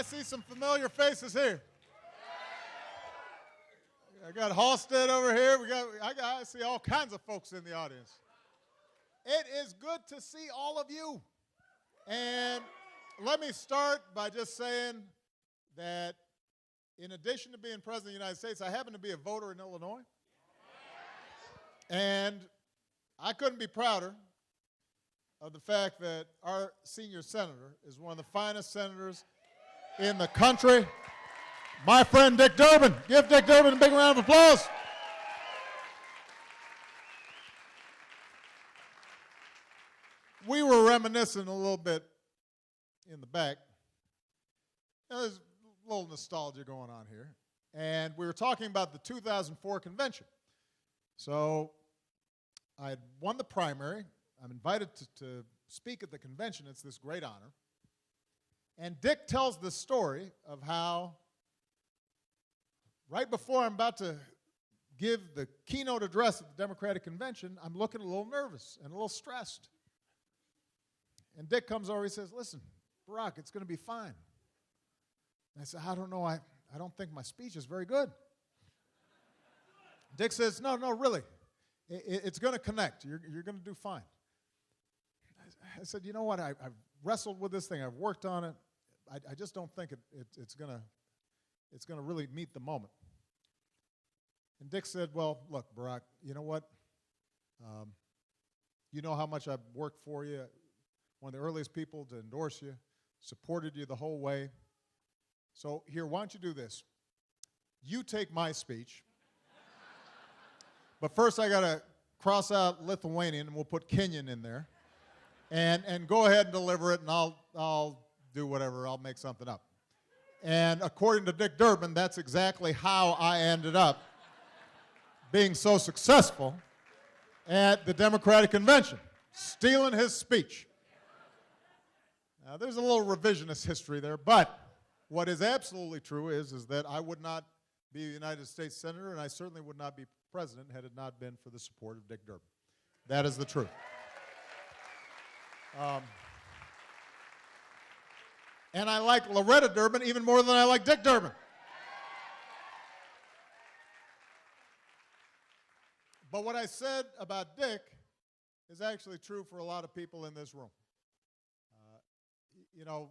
see some familiar faces here. I got Halstead over here. I see all kinds of folks in the audience. It is good to see all of you. And let me start by just saying that in addition to being President of the United States, I happen to be a voter in Illinois. And I couldn't be prouder of the fact that our senior senator is one of the finest senators in the country, my friend Dick Durbin. Give Dick Durbin a big round of applause. We were reminiscing a little bit in the back. There's a little nostalgia going on here. And we were talking about the 2004 convention. So I had won the primary. I'm invited to speak at the convention. It's this great honor. And Dick tells the story of how right before I'm about to give the keynote address at the Democratic Convention, I'm looking a little nervous and a little stressed. And Dick comes over, he says, listen, Barack, it's going to be fine. And I said, I don't know, I don't think my speech is very good. Dick says, no, really, it's going to connect. You're going to do fine. I said, you know what, I've wrestled with this thing, I've worked on it. I just don't think it's going to really meet the moment. And Dick said, well, look, Barack, you know what? You know how much I've worked for you. One of the earliest people to endorse you, supported you the whole way. So here, why don't you do this? You take my speech. But first I got to cross out Lithuanian, and we'll put Kenyan in there. And go ahead and deliver it, and I'll do whatever. I'll make something up. And according to Dick Durbin, that's exactly how I ended up being so successful at the Democratic Convention, stealing his speech. Now, there's a little revisionist history there, but what is absolutely true is that I would not be a United States Senator, and I certainly would not be president had it not been for the support of Dick Durbin. That is the truth. And I like Loretta Durbin even more than I like Dick Durbin. But what I said about Dick is actually true for a lot of people in this room. You know,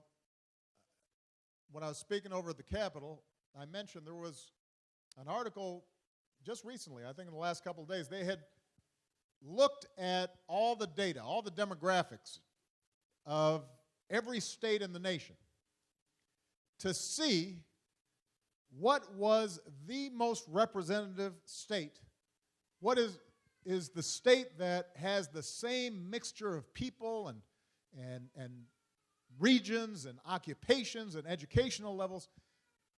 when I was speaking over at the Capitol, I mentioned there was an article just recently, I think in the last couple of days, they had looked at all the data, all the demographics of every state in the nation to see what was the most representative state. What is the state that has the same mixture of people and regions and occupations and educational levels.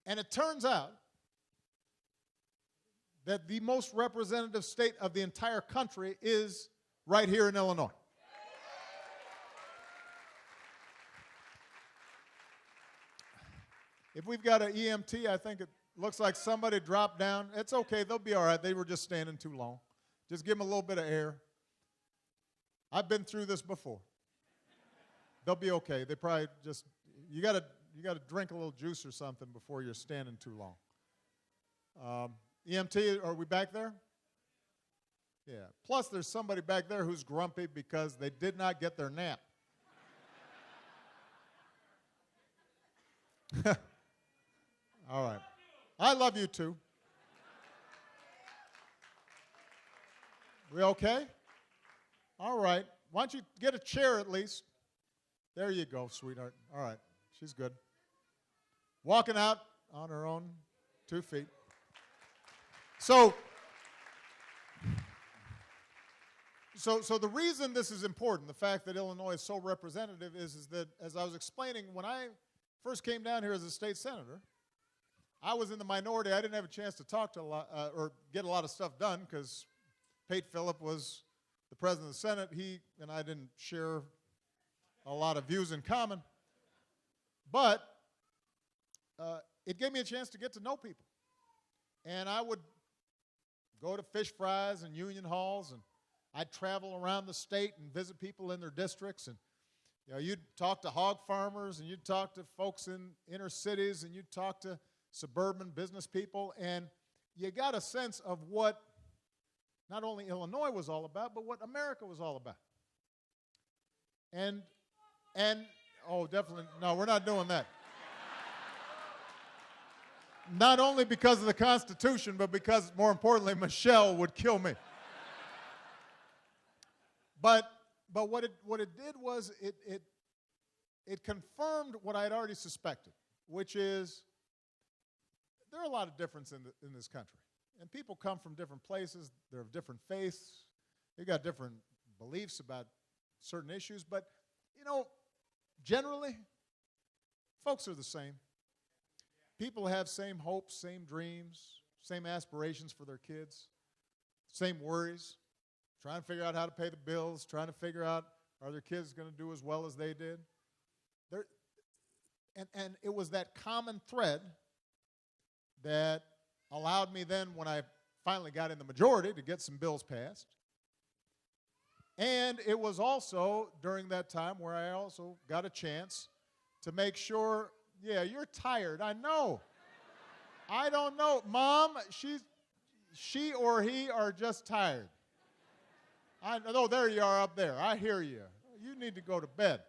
And it turns out that the most representative state of the entire country is right here in Illinois. If we've got an EMT, I think it looks like somebody dropped down. It's okay, they'll be all right. They were just standing too long. Just give them a little bit of air. I've been through this before. They'll be okay. They probably just, you gotta drink a little juice or something before you're standing too long. EMT, are we back there? Yeah. Plus, there's somebody back there who's grumpy because they did not get their nap. All right. I love you too. We okay? All right. Why don't you get a chair at least? There you go, sweetheart. All right. She's good. Walking out on her own 2 feet. So the reason this is important, the fact that Illinois is so representative, is that, as I was explaining, when I first came down here as a state senator, I was in the minority. I didn't have a chance to talk to a lot, or get a lot of stuff done because Pate Phillip was the president of the Senate. He and I didn't share a lot of views in common. But it gave me a chance to get to know people. And I would go to fish fries and union halls, and I'd travel around the state and visit people in their districts. And You know, you'd talk to hog farmers, and you'd talk to folks in inner cities, and you'd talk to suburban business people, and you got a sense of what not only Illinois was all about, but what America was all about. And oh, definitely, no, we're not doing that. Not only because of the Constitution, but because, more importantly, Michelle would kill me. But what it did was it confirmed what I had already suspected, which is there are a lot of difference in this country. And people come from different places. They're of different faiths. They've got different beliefs about certain issues. But, you know, generally, folks are the same. People have same hopes, same dreams, same aspirations for their kids, same worries, trying to figure out how to pay the bills, trying to figure out are their kids going to do as well as they did. And it was that common thread that allowed me then, when I finally got in the majority, to get some bills passed. And it was also during that time where I also got a chance to make sure, yeah, you're tired, I know. I don't know. Mom, she or he are just tired. I know, there you are up there. I hear you. You need to go to bed.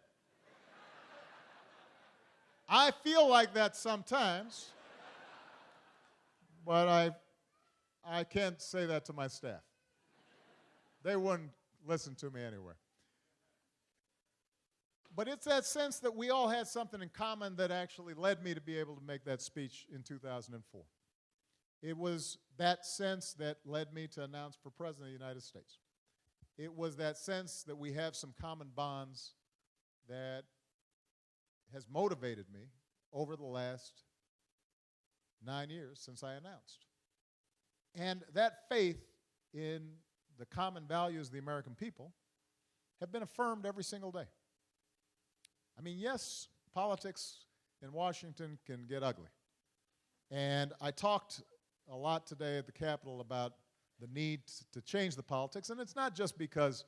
I feel like that sometimes, but I can't say that to my staff. They wouldn't listen to me anyway. But it's that sense that we all had something in common that actually led me to be able to make that speech in 2004. It was that sense that led me to announce for President of the United States. It was that sense that we have some common bonds that has motivated me over the last 9 years since I announced. And that faith in the common values of the American people have been affirmed every single day. I mean, yes, politics in Washington can get ugly. And I talked a lot today at the Capitol about the need to change the politics, and it's not just because,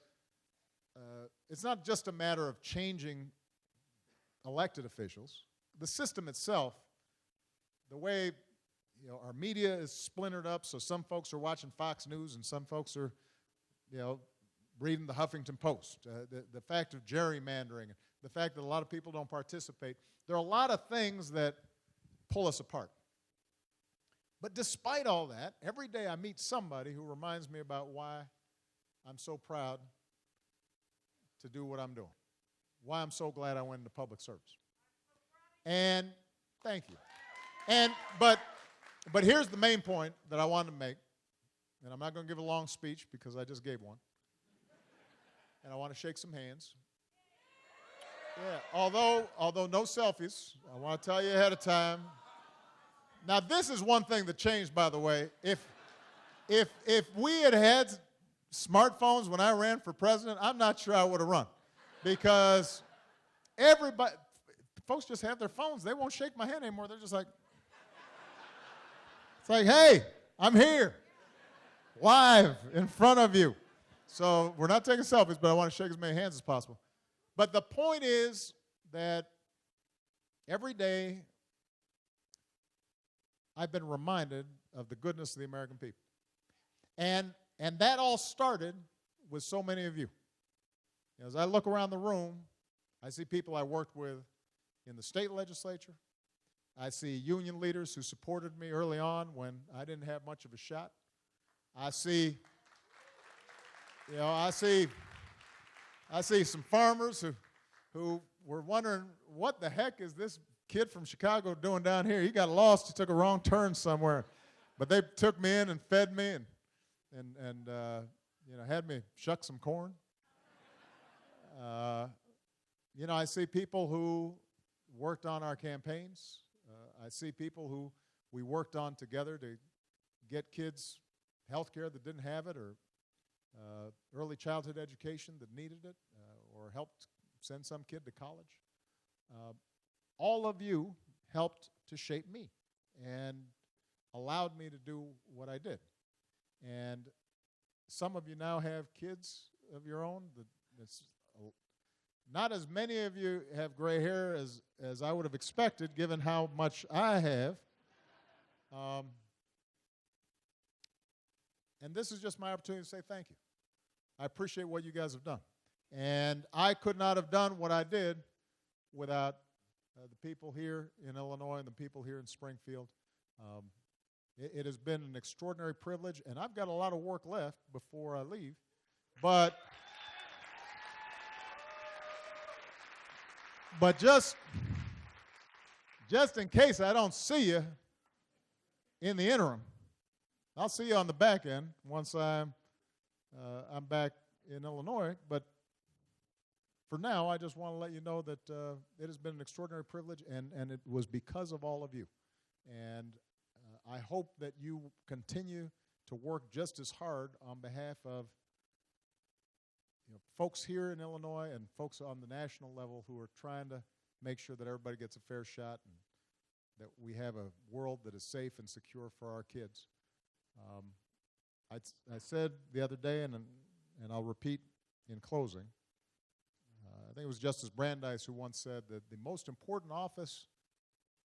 it's not just a matter of changing elected officials. The system itself, the way our media is splintered up, so some folks are watching Fox News and some folks are reading the Huffington Post. The fact of gerrymandering, the fact that a lot of people don't participate. There are a lot of things that pull us apart. But despite all that, every day I meet somebody who reminds me about why I'm so proud to do what I'm doing, why I'm so glad I went into public service. And thank you. But here's the main point that I wanted to make, and I'm not going to give a long speech because I just gave one. And I want to shake some hands. Yeah, although no selfies, I want to tell you ahead of time. Now, this is one thing that changed, by the way. If we had had smartphones when I ran for president, I'm not sure I would have run. Because folks just have their phones. They won't shake my hand anymore. They're just like, it's like, hey, I'm here, live in front of you. So we're not taking selfies, but I want to shake as many hands as possible. But the point is that every day I've been reminded of the goodness of the American people. And that all started with so many of you. As I look around the room, I see people I worked with in the state legislature. I see union leaders who supported me early on when I didn't have much of a shot. I see some farmers who were wondering, what the heck is this kid from Chicago doing down here? He got lost. He took a wrong turn somewhere. But they took me in and fed me and had me shuck some corn. I see people who worked on our campaigns. I see people who we worked on together to get kids health care that didn't have it, or early childhood education that needed it, or helped send some kid to college. All of you helped to shape me and allowed me to do what I did. And some of you now have kids of your own. Not as many of you have gray hair as I would have expected, given how much I have. And this is just my opportunity to say thank you. I appreciate what you guys have done. And I could not have done what I did without the people here in Illinois and the people here in Springfield. It has been an extraordinary privilege, and I've got a lot of work left before I leave. But just in case I don't see you in the interim, I'll see you on the back end once I'm back in Illinois. But for now, I just want to let you know that it has been an extraordinary privilege, and it was because of all of you. And I hope that you continue to work just as hard on behalf of folks here in Illinois and folks on the national level who are trying to make sure that everybody gets a fair shot and that we have a world that is safe and secure for our kids. I said the other day, and I'll repeat in closing, I think it was Justice Brandeis who once said that the most important office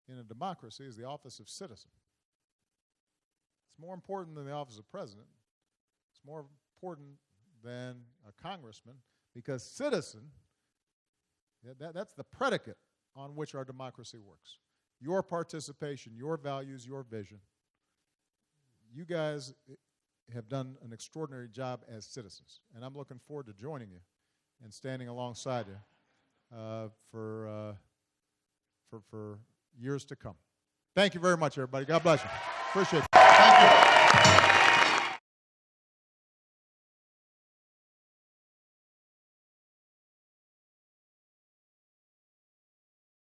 in a democracy is the office of citizen. It's more important than the office of president. It's more important than a congressman, because citizen, that's the predicate on which our democracy works. Your participation, your values, your vision. You guys have done an extraordinary job as citizens, and I'm looking forward to joining you and standing alongside you for years to come. Thank you very much, everybody. God bless you. Appreciate it.